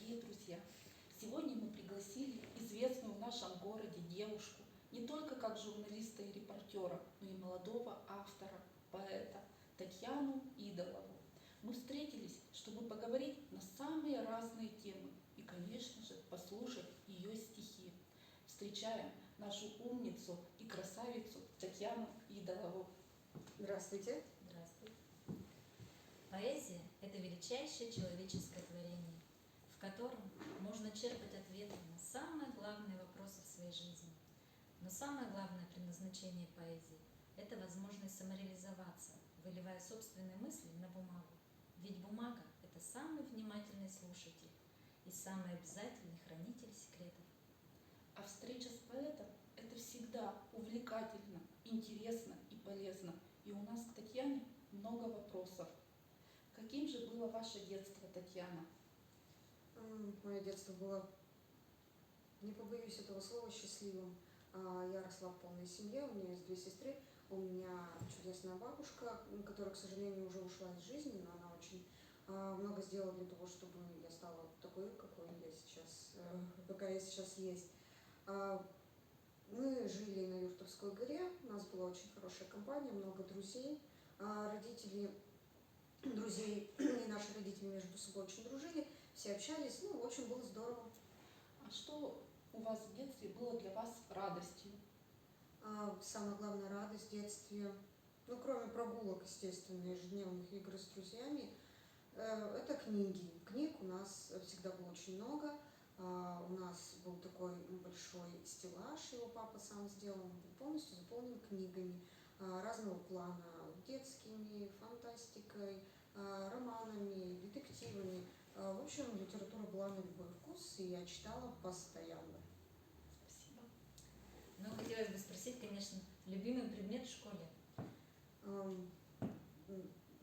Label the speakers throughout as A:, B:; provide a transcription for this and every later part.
A: Дорогие друзья, сегодня мы пригласили известную в нашем городе девушку, не только как журналиста и репортера, но и молодого автора, поэта Татьяну Идолову. Мы встретились, чтобы поговорить на самые разные темы и, конечно же, послушать ее стихи. Встречаем нашу умницу и красавицу Татьяну Идолову.
B: Здравствуйте.
C: Здравствуйте. Поэзия – это величайшее человеческое творение, в котором можно черпать ответы на самые главные вопросы в своей жизни. Но самое главное предназначение поэзии – это возможность самореализоваться, выливая собственные мысли на бумагу. Ведь бумага – это самый внимательный слушатель и самый обязательный хранитель секретов.
A: А встреча с поэтом – это всегда увлекательно, интересно и полезно. И у нас к Татьяне много вопросов. Каким же было ваше детство, Татьяна?
B: Мое детство было, не побоюсь этого слова, счастливым. Я росла в полной семье, у меня есть 2 сестры, у меня чудесная бабушка, которая, к сожалению, уже ушла из жизни, но она очень много сделала для того, чтобы я стала такой, какой я сейчас, какая я сейчас есть. Мы жили на Юртовской горе, у нас была очень хорошая компания, много друзей, родители друзей и наши родители между собой очень дружили, все общались, в общем, было здорово.
A: А что у вас в детстве было для вас радостью?
B: Самая главная радость в детстве, кроме прогулок, естественно, ежедневных игр с друзьями, это книги. Книг у нас всегда было очень много. У нас был такой большой стеллаж, его папа сам сделал, он был полностью заполнен книгами разного плана, детскими, фантастикой, романами, детективами. В общем, литература была на любой вкус, и я читала постоянно.
A: Спасибо.
C: Хотелось бы спросить, конечно, любимый предмет в школе?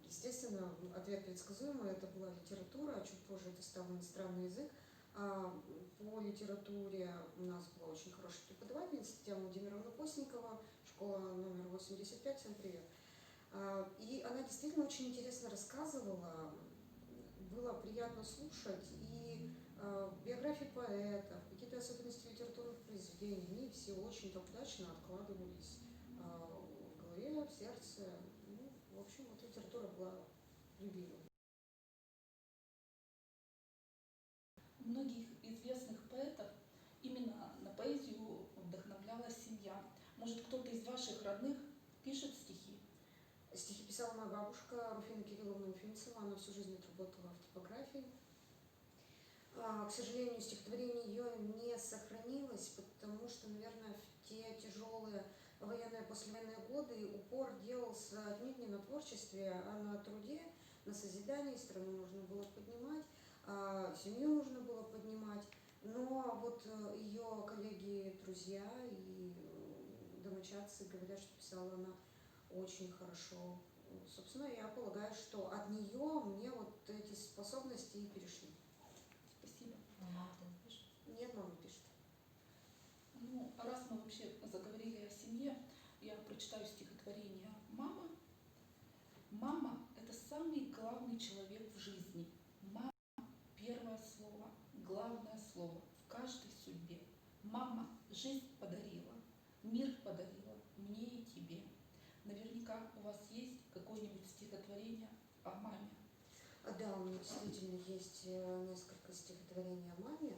B: Естественно, ответ предсказуемый, это была литература, а чуть позже это стал иностранный язык. По литературе у нас была очень хорошая преподавательница Татьяна Владимировна Постникова, школа номер 85, всем привет. И она действительно очень интересно рассказывала, было приятно слушать, и биографии поэтов, какие-то особенности литературных произведений, они все очень так удачно откладывались в голове, в сердце. В общем, вот литература была любимой.
A: Многих известных поэтов именно на поэзию вдохновляла семья. Может, кто-то из ваших родных пишет стихи?
B: Стихи писала моя бабушка Руфина Кирилловна Уфимцева, она всю жизнь отработала в типографии. К сожалению, стихотворение ее не сохранилось, потому что, наверное, в те тяжелые военные послевоенные годы упор делался отнюдь не на творчестве, а на труде, на созидании. Страну нужно было поднимать, семью нужно было поднимать. Но вот ее коллеги, друзья и домочадцы говорят, что писала она очень хорошо. Собственно, я полагаю, что от нее мне вот эти способности и перешли.
A: Спасибо.
C: Мама-то не пишет?
B: Нет, мама пишет.
A: Раз мы вообще заговорили о семье, я прочитаю стихотворение «Мама». Мама – это самый главный человек в жизни. Мама – первое слово, главное слово в каждой судьбе. Мама жизнь подарила, мир подарила мне и тебе. Наверняка у вас есть какое-нибудь стихотворение о маме.
B: Да, у меня действительно есть несколько стихотворений о маме.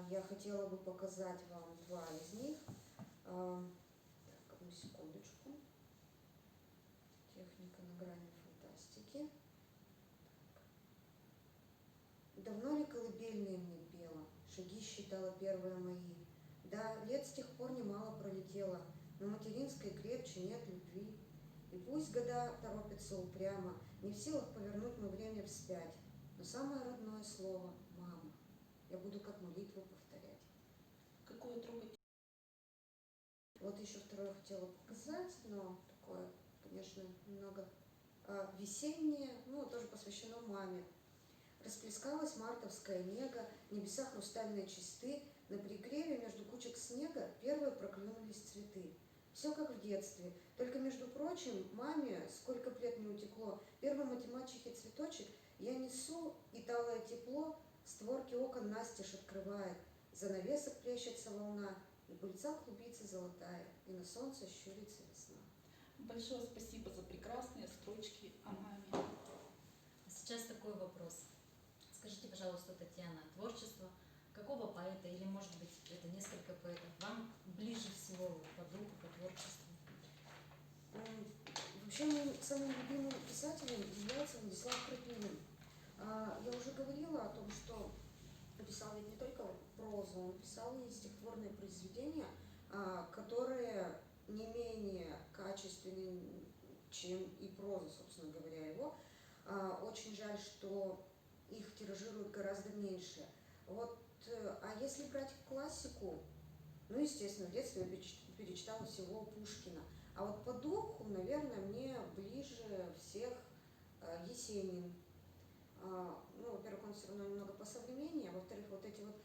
B: Я хотела бы показать вам 2 из них. Так, одну секундочку. Техника на грани фантастики. Давно ли колыбельные мне пела, шаги считала первые мои. Да, лет с тех пор немало пролетело, но материнской крепче нет любви. И пусть года торопятся упрямо, не в силах повернуть мы время вспять, но самое родное слово – мама. Я буду как молитву повторять.
A: Какое трогательное.
B: Вот еще второе хотела показать, но такое, конечно, немного весеннее, тоже посвящено маме. Расплескалась мартовская нега, небеса хрустальные чисты, на пригреве между кучек снега первые проклюнулись цветы. Все как в детстве, только, между прочим, маме, сколько б лет не утекло, первым от мачехи цветочек я несу, и талое тепло Створки окон настежь открывает, занавесок плещется волна, и пыльца клубится золотая, и на солнце щурится весна.
A: Большое спасибо за прекрасные строчки о маме.
C: А сейчас такой вопрос. Скажите, пожалуйста, Татьяна, творчество какого поэта, или, может быть, это несколько поэтов, вам ближе всего по духу, по творчеству?
B: Вообще, моим самым любимым писателем является Владислав Крапивин. Я уже говорила о том, что он писал ведь не только прозу, он писал и стихотворные произведения, которые не менее качественны, чем и проза, собственно говоря, его. Очень жаль, что их тиражируют гораздо меньше. Вот, а если брать классику, ну, естественно, в детстве я перечитала всего Пушкина. А вот по духу, наверное, мне ближе всех Есенин. Ну, во-первых, он все равно немного посовременнее, а во-вторых, вот эти вот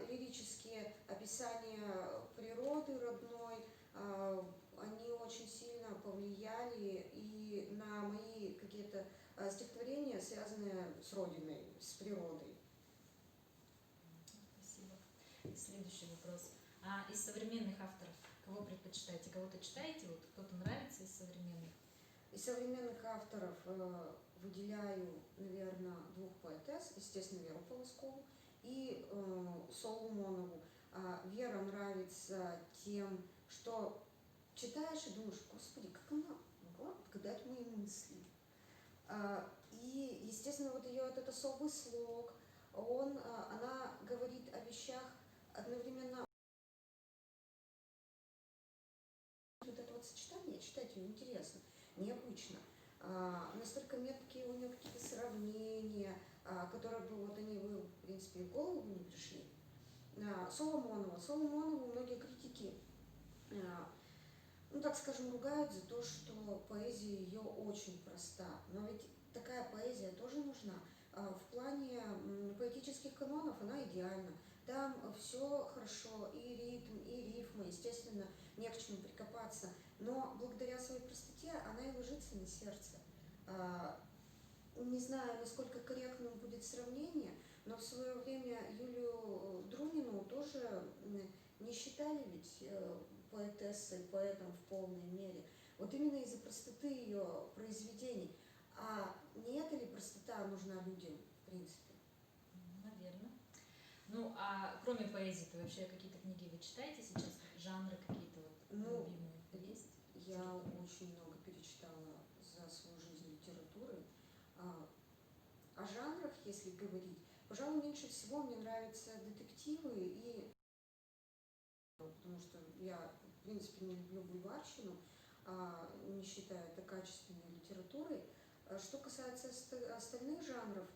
B: лирические описания природы родной, они очень сильно повлияли и на мои какие-то стихотворения, связанные с родиной, с природой.
C: Спасибо. Следующий вопрос. А из современных авторов кого предпочитаете? Кого-то читаете? Вот кто-то нравится из современных?
B: Из современных авторов выделяю, наверное, двух поэтесс, естественно, Веру Полоскову и Соломонову. Вера нравится тем, что читаешь и думаешь, господи, как она могла отгадать мои мысли. И, естественно, вот ее вот этот особый слог, она говорит о вещах одновременно. Вот это вот сочетание, читать ее интересно, необычно. Настолько меткие у нее какие-то сравнения, которые бы вот они бы, в принципе, в голову не пришли. Соломонову многие критики, ну так скажем, ругают за то, что поэзия ее очень проста. Но ведь такая поэзия тоже нужна. В плане поэтических канонов она идеальна. Там все хорошо, и ритм, и рифмы, естественно, не к чему прикопаться. Но благодаря своей простоте она и ложится на сердце. Не знаю, насколько корректным будет сравнение, но в свое время Юлию Друнину тоже не считали ведь поэтессой, поэтом в полной мере. Вот именно из-за простоты ее произведений. А не эта ли простота нужна людям, в принципе?
C: Наверное. Ну, а кроме поэзии-то вообще какие-то книги вы читаете сейчас? Жанры какие-то вот любимые есть?
B: Я очень много перечитала за свою жизнь литературы. О жанрах, если говорить, пожалуй, меньше всего мне нравятся детективы и... Потому что я, в принципе, не люблю бульварщину, не считаю это качественной литературой. Что касается остальных жанров,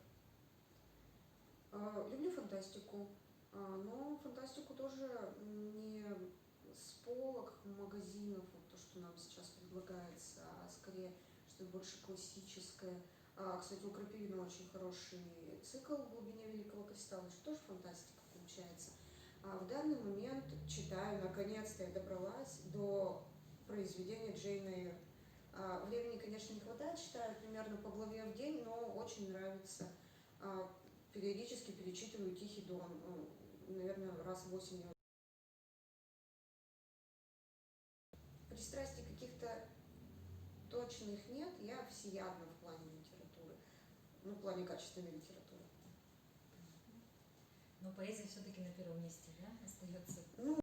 B: люблю фантастику, но фантастику тоже не с полок магазинов, вот то, что нам сейчас предлагается, а скорее что-то больше классическое. Кстати, у Крапивина очень хороший цикл «В глубине Великого кристалла», что тоже фантастика получается. В данный момент читаю, наконец-то я добралась до произведения Джейн Эйр. Времени, конечно, не хватает, читаю примерно по главе в день, но очень нравится. Периодически перечитываю «Тихий дон», наверное, раз в 8 лет. Пристрастий каких-то точных нет, я всеядна в плане литературы, ну, в плане качественной литературы.
C: Но поэзия все-таки на первом месте, да, остается?
B: Ну,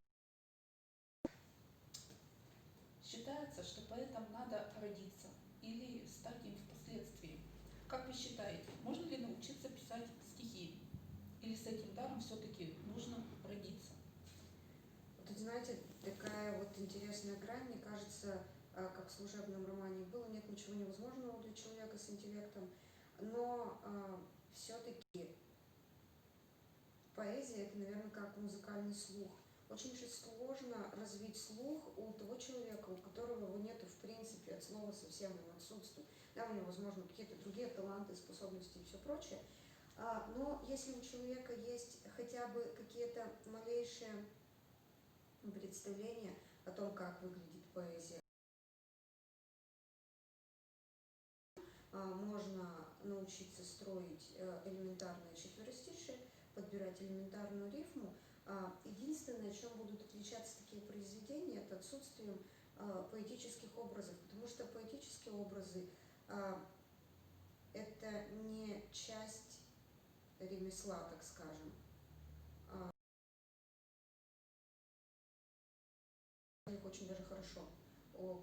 A: Считается, что поэтом надо родиться или стать им впоследствии. Как вы считаете, можно ли научиться писать стихи? Или с этим даром все-таки нужно родиться?
B: вот, знаете, такая вот интересная грань, мне кажется, как в служебном романе было, нет ничего невозможного для человека с интеллектом, но все-таки поэзия — это, наверное, как музыкальный слух. Очень же сложно развить слух у того человека, у которого его нету в принципе, от слова совсем он отсутствует. Да, у него, возможно, какие-то другие таланты, способности и все прочее. Но если у человека есть хотя бы какие-то малейшие представления о том, как выглядит поэзия, можно научиться строить элементарное четверостишие, подбирать элементарную рифму. Единственное, чем будут отличаться такие произведения, это отсутствием поэтических образов, потому что поэтические образы это не часть ремесла, так скажем. У них очень даже хорошо.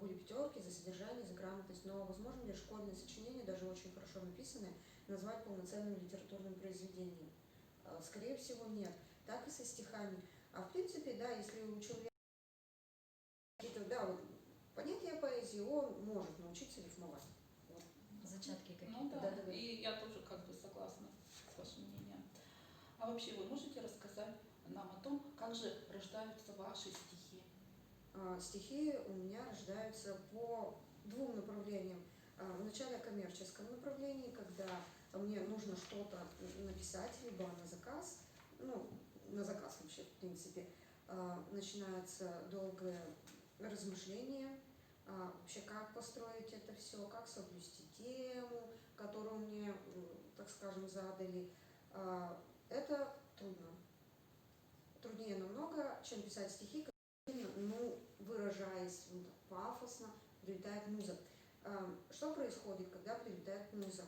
B: Были пятерки за содержание, за грамотность, но возможно ли школьные сочинения, даже очень хорошо написанные, назвать полноценным литературным произведением? Скорее всего, нет. Так и со стихами. А в принципе, да, если у человека какие-то, да, вот, понятие поэзии, он может научиться рифмовать. Вот.
C: Зачатки какие-то.
A: Ну да,
B: Да.
A: и я тоже как бы согласна с вашим мнением. А вообще вы можете рассказать нам о том, как же рождаются ваши стихи?
B: Стихи у меня рождаются по двум направлениям. Вначале о коммерческом направлении, когда мне нужно что-то написать, либо на заказ, ну, на заказ вообще, в принципе, начинается долгое размышление, вообще как построить это все, как соблюсти тему, которую мне, так скажем, задали. Это трудно. Труднее намного, чем писать стихи, ну, выражаясь пафосно, прилетает муза. Что происходит, когда прилетает муза?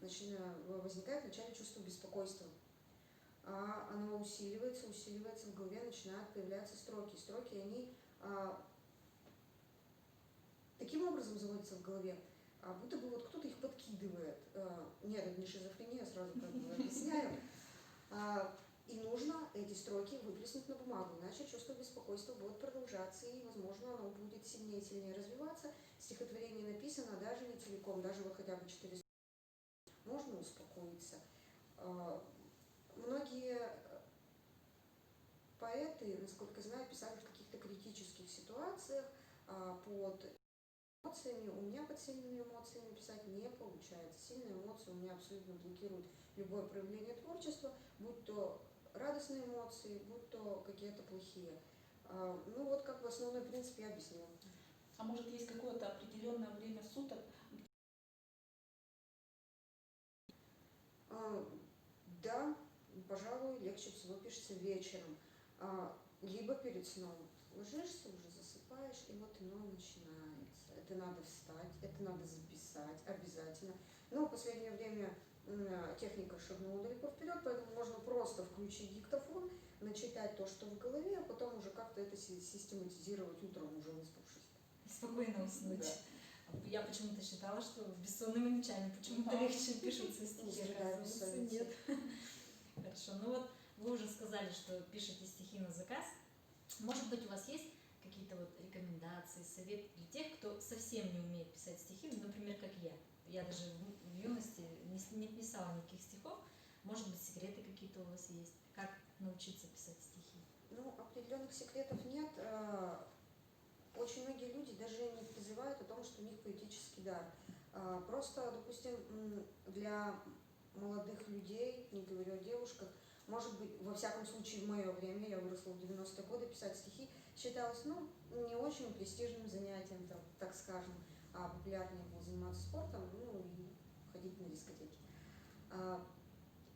B: Возникает вначале чувство беспокойства. Оно усиливается, в голове начинают появляться строки. Строки, они таким образом заводятся в голове, будто бы вот кто-то их подкидывает. Нет, это не шизофрения, сразу как бы объясняю. И нужно эти строки выплеснуть на бумагу, иначе чувство беспокойства будет продолжаться, и, возможно, оно будет сильнее и сильнее развиваться. Стихотворение написано даже не целиком, даже вот хотя бы 4 строки. Можно успокоиться. Многие поэты, насколько знаю, писали в каких-то критических ситуациях под эмоциями. У меня под сильными эмоциями писать не получается. Сильные эмоции у меня абсолютно блокируют любое проявление творчества, будь то радостные эмоции, будь то какие-то плохие. Ну вот как бы основной принцип я объяснила.
A: А может есть какое-то определенное время суток?
B: Да, пожалуй, легче всего пишется вечером, либо перед сном. Ложишься, уже засыпаешь, и вот оно начинается. Это надо встать, это надо записать обязательно. Но в последнее время техника шагнула далеко вперед, поэтому можно просто включить диктофон, начитать то, что в голове, а потом уже как-то это систематизировать утром, уже выспавшись.
C: Спокойно уснуть.
B: Да.
C: Я почему-то считала, что бессонными ночами почему-то легче пишутся стихи. Оказывается, нет. Хорошо. Ну вот вы уже сказали, что пишете стихи на заказ. Может быть, у вас есть какие-то вот рекомендации, советы для тех, кто совсем не умеет писать стихи, ну, например, как я. Я даже в юности не писала никаких стихов. Может быть, секреты какие-то у вас есть? Как научиться писать стихи?
B: Ну, определенных секретов нет. Очень многие люди даже не подозревают о том, что у них поэтический дар. Просто, допустим, для молодых людей, не говорю о девушках, может быть, во всяком случае, в мое время, я выросла в 90-е годы, писать стихи считалось, ну, не очень престижным занятием, так скажем. Популярнее было заниматься спортом, ну, и ходить на дискотеки.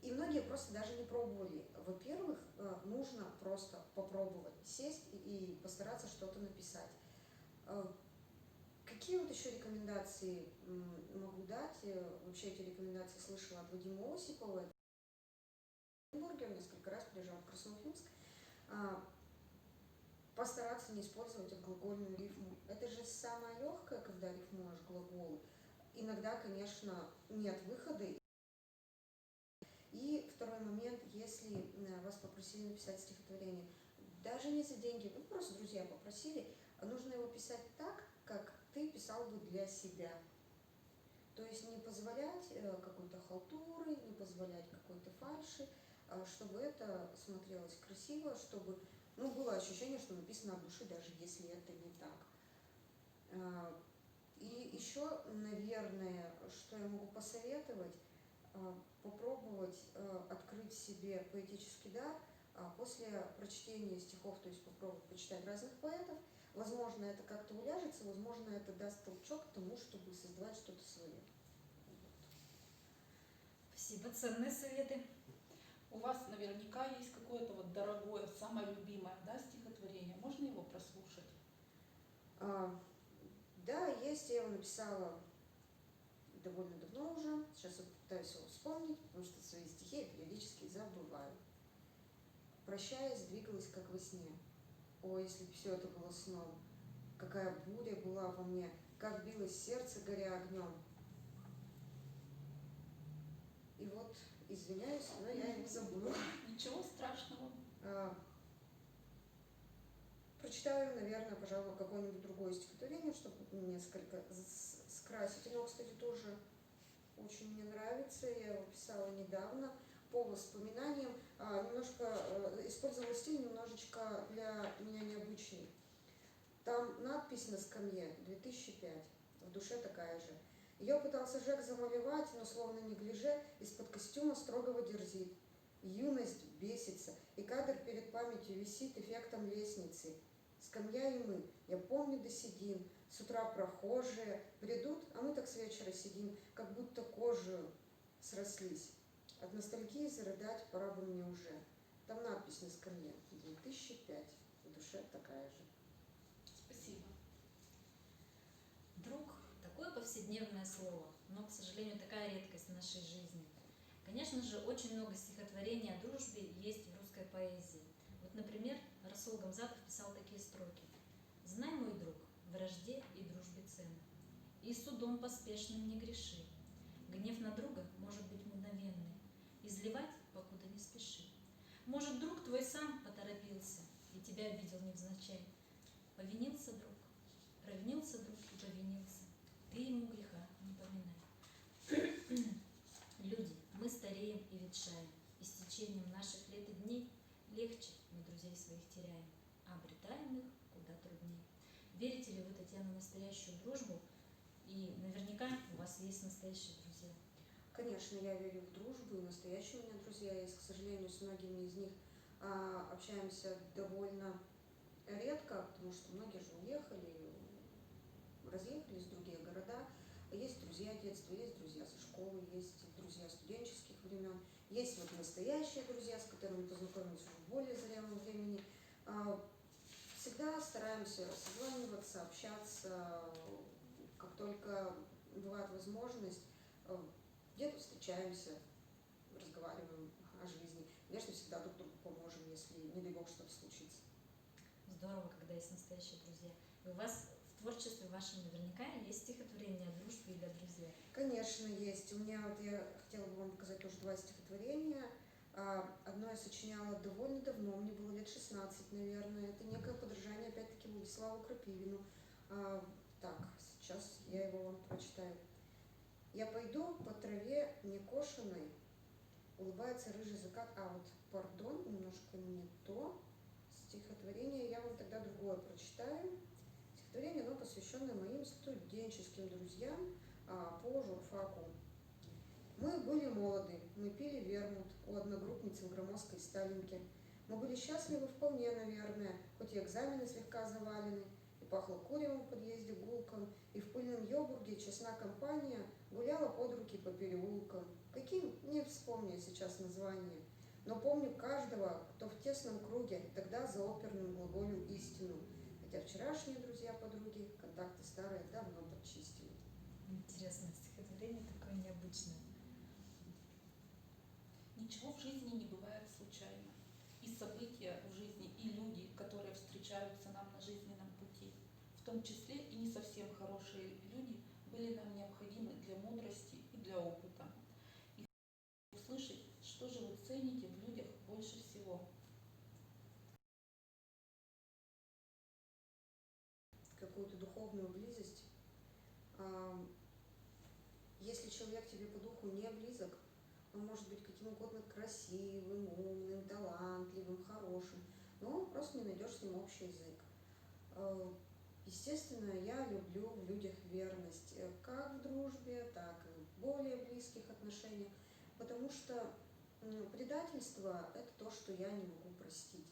B: И многие просто даже не пробовали. Во-первых, нужно просто попробовать сесть и постараться что-то написать. Какие вот еще рекомендации могу дать? Вообще эти рекомендации слышала от Вадима Осипова. В Петербурге он несколько раз приезжал в Красноуфимск. Постараться не использовать глагольную рифму. Это же самое легкое, когда рифмуешь глаголы. Иногда, конечно, нет выхода. И второй момент, если вас попросили написать стихотворение, даже не за деньги, ну просто друзья попросили, нужно его писать так, как ты писал бы для себя. То есть не позволять какой-то халтуры, не позволять какой-то фальши, чтобы это смотрелось красиво, чтобы было ощущение, что написано от души, даже если это не так. И еще, наверное, что я могу посоветовать, попробовать открыть себе поэтический дар после прочтения стихов, то есть попробовать почитать разных поэтов. Возможно, это как-то уляжется, возможно, это даст толчок к тому, чтобы создавать что-то свое.
C: Спасибо. ценные советы.
A: У вас наверняка есть какое-то вот дорогое, самое любимое, да, стихотворение. Можно его прослушать?
B: Да, есть, я его написала довольно давно уже. Сейчас я пытаюсь его вспомнить, потому что свои стихи я периодически забываю. Прощаясь, двигалась как во сне. О, если бы все это было сном. Какая буря была во мне, как билось сердце, горя огнем. И вот, извиняюсь, но я его забыла.
A: Ничего страшного.
B: Прочитаю, наверное, пожалуй, какое-нибудь другое стихотворение, чтобы несколько скрасить. Оно, кстати, тоже очень мне нравится. Я его писала недавно по воспоминаниям. Немножко использовала стиль немножечко для меня необычный. Там надпись на скамье 2005. В душе такая же. Ее пытался Жек замалевать, но словно неглиже из-под костюма строгого дерзит. Юность бесится, и кадр перед памятью висит эффектом лестницы. Скамья и мы, я помню до седин, с утра прохожие бредут, а мы так с вечера сидим, как будто кожу срослись. От ностальгии зарыдать пора бы мне уже. Там надпись на скамье 2005. В душе такая же.
A: Спасибо.
C: Друг — такое повседневное слово, но, к сожалению, такая редкость в нашей жизни. Конечно же, очень много стихотворений о дружбе есть в русской поэзии. Вот, например, Расул Гамзатов писал такие строки. «Знай, мой друг, вражде и дружбе цены, и судом поспешным не греши. Гнев на друга может быть мгновенный, изливать, покуда не спеши. Может, друг твой сам поторопился и тебя обидел невзначай. Повинился друг, провинился друг и повинился, ты ему греха не поминай. Люди, мы стареем и ветшаем, и с течением наших лет и дней легче мы друзей своих теряем, а обретаем их куда труднее. Верите ли вы, Татьяна, в настоящую дружбу? И наверняка у вас есть настоящие друзья.
B: Конечно, я верю в дружбу, и настоящие у меня друзья есть. К сожалению, с многими из них общаемся довольно редко, потому что многие же уехали, разъехались в другие города. Есть друзья детства, есть друзья со школы, есть друзья студенческих времен, есть вот настоящие друзья, с которыми познакомились уже в более зрелом времени. Всегда стараемся созваниваться, общаться, как только бывает возможность. Где-то встречаемся, разговариваем о жизни. Конечно, всегда друг другу поможем, если, не дай бог, что-то случится.
C: Здорово, когда есть настоящие друзья. И у вас в творчестве вашем наверняка есть стихотворение о дружбе или о друзьях.
B: Конечно, есть. У меня вот я хотела бы вам показать тоже два стихотворения. Одно я сочиняла довольно давно, мне было лет 16, наверное. Это некое подражание, опять-таки, Владиславу Крапивину. Так, сейчас я его вам прочитаю. Я пойду по траве некошенной, улыбается рыжий закат. Вот, пардон, немножко не то. Стихотворение я вам тогда другое прочитаю. Стихотворение, оно посвященное моим студенческим друзьям по журфаку. Мы были молоды, мы пили вермут у одногруппницы в громоздкой Сталинке. Мы были счастливы вполне, наверное, хоть и экзамены слегка завалены, и пахло куревом в подъезде гулком, и в пыльном Йобурге честна компания гуляла под руки по переулкам. Каким, не вспомню сейчас название, но помню каждого, кто в тесном круге тогда за оперным глаголем истину. Хотя вчерашние друзья-подруги контакты старые давно подчистили.
C: Интересное стихотворение, такое необычное.
A: Ничего в жизни не бывает случайно. И события в жизни, и люди, которые встречаются нам на жизненном пути, в том числе и не совсем хорошие люди, были нам необходимы для мудрости и для опыта. И услышать, что же вы цените в людях больше всего.
B: Какую-то духовную близость. Если человек тебе по духу не близок, он может быть каким угодно красивым, умным, талантливым, хорошим, но просто не найдешь с ним общий язык. Естественно, я люблю в людях верность, как в дружбе, так и в более близких отношениях, потому что предательство – это то, что я не могу простить.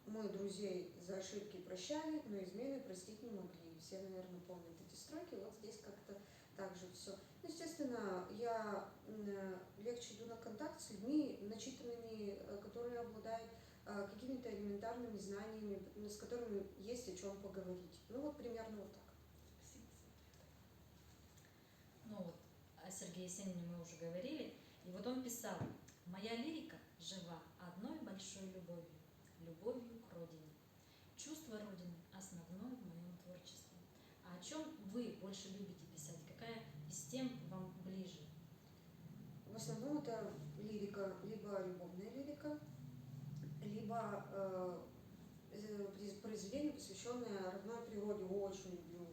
B: Мы друзей за ошибки прощали, но измены простить не могли. Все, наверное, помнят эти строки. Вот здесь как-то также все. Естественно, я легче иду на контакт с людьми начитанными, которые обладают какими-то элементарными знаниями, с которыми есть о чем поговорить. Ну вот примерно вот так.
A: Спасибо.
C: Ну вот, о Сергее Есенине мы уже говорили. И вот он писал: «Моя лирика жива одной большой любовью, любовью к родине. Чувство родины основное в моем творчестве». А о чем вы больше любите писать? Какая из тем вам ближе?
B: В основном это лирика, либо любовная лирика, либо произведение, посвященное родной природе. Очень люблю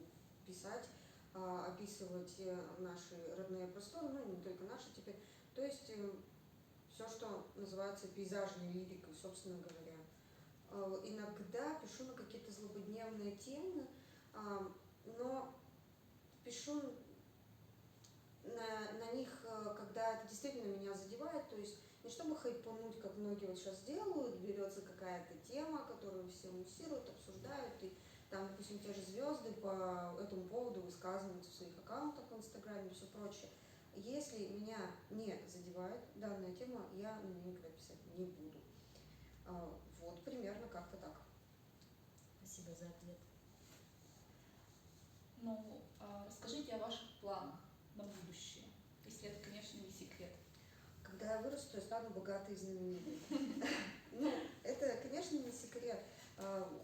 B: писать, описывать наши родные просторы, ну не только наши теперь. То есть все, что называется пейзажной лирикой, собственно говоря. Иногда пишу на какие-то злободневные темы, но пишу на них, когда это действительно меня задевает, то есть не чтобы хайпануть, как многие вот сейчас делают, берется какая-то тема, которую все муссируют, обсуждают, и там, допустим, те же звезды по этому поводу высказываются в своих аккаунтах в Инстаграме и все прочее. Если меня не задевает данная тема, я на нее никогда писать не буду. Вот примерно как-то так.
C: Спасибо за ответ.
A: Ну, расскажите о ваших планах на будущее, если это, конечно, не секрет.
B: Когда я вырасту, я стану богатой и знаменитой. Ну, это, конечно, не секрет.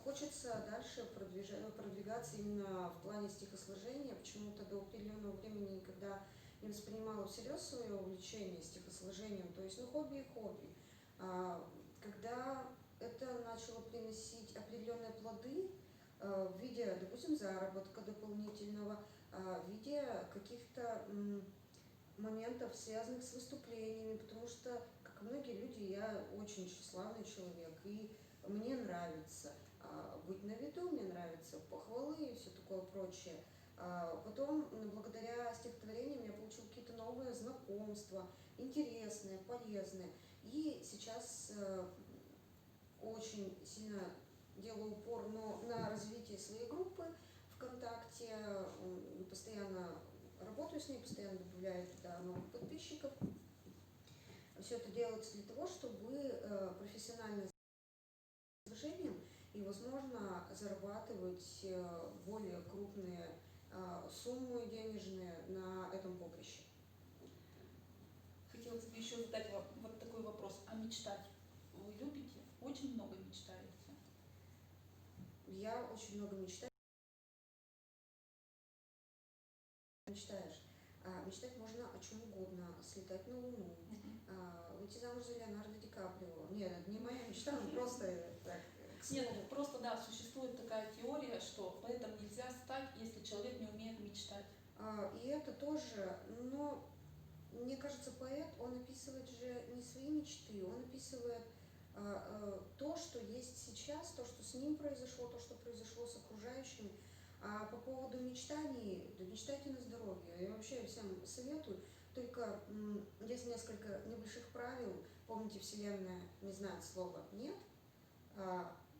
B: Хочется дальше продвигаться именно в плане стихосложения. Почему-то до определенного времени никогда не воспринимала всерьез свое увлечение стихосложением. То есть, ну, хобби и хобби. Когда это начало приносить определенные плоды в виде, допустим, заработка дополнительного, в виде каких-то моментов, связанных с выступлениями, потому что, как и многие люди, я очень тщеславный человек, и мне нравится быть на виду, мне нравятся похвалы и все такое прочее. Потом, благодаря стихотворениям, я получила какие-то новые знакомства, интересные, полезные. И сейчас очень сильно делаю упор на развитие своей группы ВКонтакте, постоянно работаю с ней, постоянно добавляю туда новых подписчиков. Все это делается для того, чтобы профессионально движением и, возможно, зарабатывать более крупные суммы денежные на этом поприще.
A: Хотелось бы еще задать вам вот такой вопрос. А мечтать вы любите? Очень много мечтаете?
B: Я очень много мечтаю. Мечтаешь. Мечтать можно о чем угодно. Слетать на Луну, выйти замуж за Леонардо Ди Каприо. Нет, это не моя мечта, но просто так.
A: Нет, просто да, существует такая теория, что поэтому нельзя стать, если человек не умеет мечтать.
B: И это тоже, но мне кажется, поэт, он описывает же не свои мечты, он описывает то, что есть сейчас, то, что с ним произошло, то, что произошло с окружающими. А по поводу мечтаний, да мечтайте на здоровье. Я вообще всем советую, только есть несколько небольших правил. Помните, Вселенная не знает слова «нет»,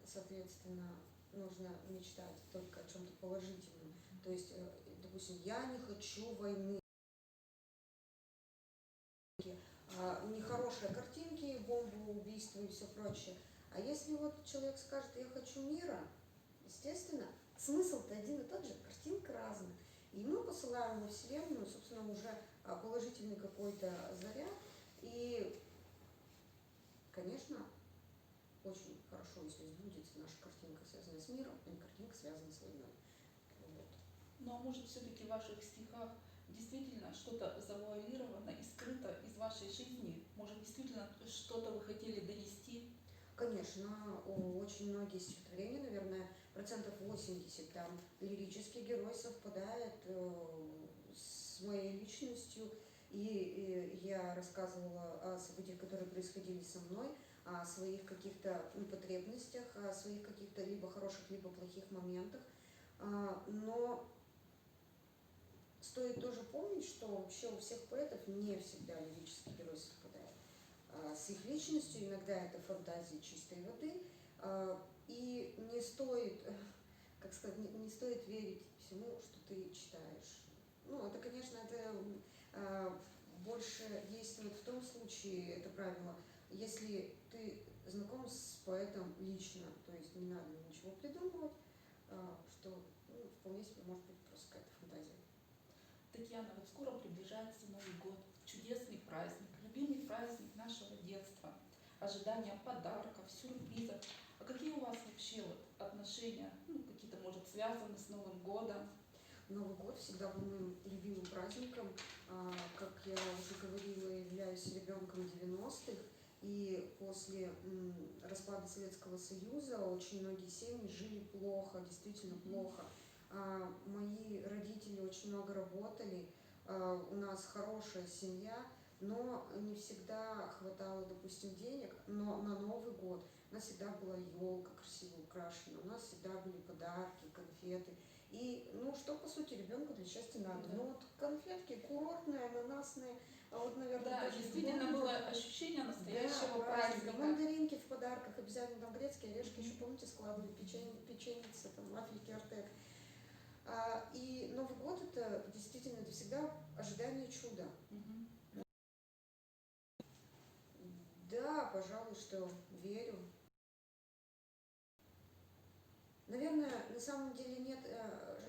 B: соответственно, нужно мечтать только о чем-то положительном. То есть, допустим, я не хочу войны, нехорошие картинки, бомбы, убийства и все прочее. А если вот человек скажет, я хочу мира, естественно, смысл-то один и тот же, картинка разная. И мы посылаем во Вселенную, собственно, уже положительный какой-то заряд. И, конечно, очень хорошо, если сбудется наша картинка, связанная с миром, а не картинка, связанная с войной. Вот.
A: Но может все-таки в ваших стихах действительно что-то завуалировано и скрыто из вашей жизни? Может действительно что-то вы хотели донести?
B: Конечно, очень многие стихотворения, наверное, 80% там лирический герой совпадает с моей личностью. И я рассказывала о событиях, которые происходили со мной, о своих каких-то потребностях, о своих каких-то либо хороших, либо плохих моментах. Но стоит тоже помнить, что вообще у всех поэтов не всегда лирический герой совпадает с их личностью, иногда это фантазии чистой воды, и не стоит, как сказать, не стоит верить всему, что ты читаешь Ну, это, конечно, это больше действует в том случае, это правило, если ты знаком с поэтом лично, то есть не надо ничего придумывать, что ну, вполне себе может быть просто какая-то фантазия.
A: Татьяна, вот скоро приближается Новый год, чудесный праздник, любимый праздник нашего детства, ожидание подарков, сюрпризов. А какие у вас вообще вот отношения, ну, какие-то, может, связаны с Новым годом?
B: Новый год всегда был моим любимым праздником. Как я уже говорила, я являюсь ребенком 90-х, и после распада Советского Союза очень многие семьи жили плохо, действительно плохо. Мои родители очень много работали, у нас хорошая семья, но не всегда хватало, допустим, денег, но на Новый год у нас всегда была елка красиво украшена, у нас всегда были подарки, конфеты. И, ну, что, по сути, ребенку для счастья надо?
A: Да.
B: Ну, вот конфетки курортные, ананасные, а вот, наверное,
A: Да,
B: даже
A: действительно
B: дома,
A: было
B: да,
A: ощущение настоящего
B: праздника.
A: праздника.
B: Мандаринки в подарках, обязательно там грецкие орешки, еще, помните, складывали печеницы, там, вафельки, артек. И Новый год это действительно, это всегда ожидание чуда. Да, пожалуй, что верю. Наверное, на самом деле нет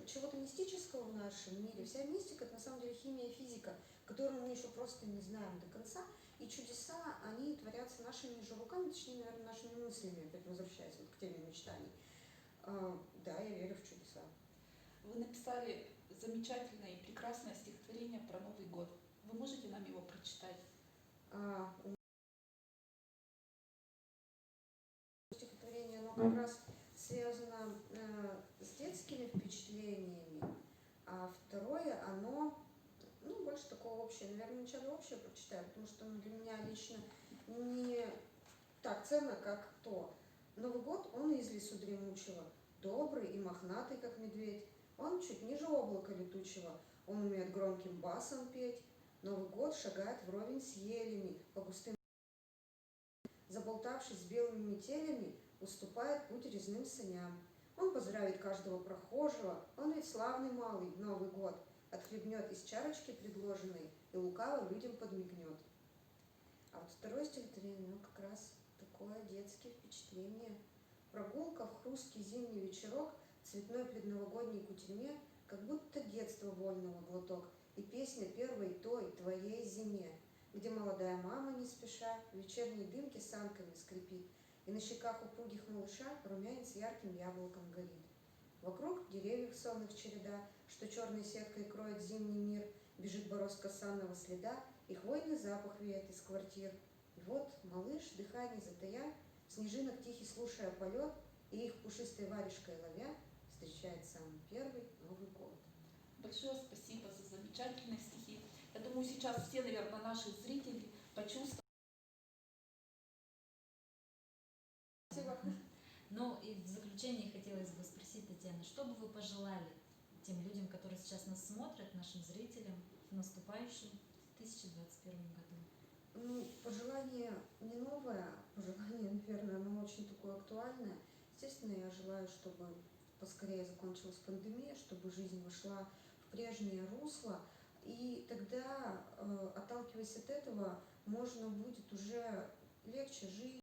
B: чего-то мистического в нашем мире. Вся мистика – это на самом деле химия и физика, которую мы еще просто не знаем до конца. И чудеса, они творятся нашими же руками, точнее, наверное, нашими мыслями, опять возвращаясь вот к теме мечтаний. Да, я верю в чудеса.
A: Вы написали замечательное и прекрасное стихотворение про Новый год. Вы можете нам его прочитать?
B: Стихотворение, оно как раз связано с детскими впечатлениями, а второе, оно, ну, больше такого общее. Наверное, вначале общее прочитаю, потому что оно для меня лично не так ценно, как то. Новый год, он из лесу дремучего, добрый и мохнатый, как медведь. Он чуть ниже облака летучего, он умеет громким басом петь. Новый год шагает вровень с елями по густым, заболтавшись с белыми метелями, уступает путь резным саням. Он поздравит каждого прохожего, он ведь славный малый, Новый год, отхлебнет из чарочки предложенной и лукаво людям подмигнет. А вот второе стихотворение, ну, как раз такое детские впечатления. Прогулка в хрусткий зимний вечерок, цветной предновогодней кутерьме, как будто детство вольного глоток, и песня первой той твоей зиме, где молодая мама не спеша в вечерней дымке санками скрипит, и на щеках упругих малыша румянец ярким яблоком горит. Вокруг деревьев сонных череда, что черной сеткой кроет зимний мир, бежит бороздка санного следа, и хвойный запах веет из квартир. И вот малыш, дыхание затая, снежинок тихий слушая полет, и их пушистой варежкой ловя, встречает самый первый Новый год.
A: Большое спасибо за замечательные стихи. Я думаю, сейчас все, наверное, наши зрители почувствовали.
B: Спасибо.
C: Ну и в заключение хотелось бы спросить, Татьяна, что бы вы пожелали тем людям, которые сейчас нас смотрят, нашим зрителям, в наступающем 2021 году?
B: Ну, пожелание не новое, пожелание, наверное, оно очень такое актуальное. Естественно, я желаю, чтобы поскорее закончилась пандемия, чтобы жизнь вошла в прежнее русло, и тогда, отталкиваясь от этого, можно будет уже легче жить,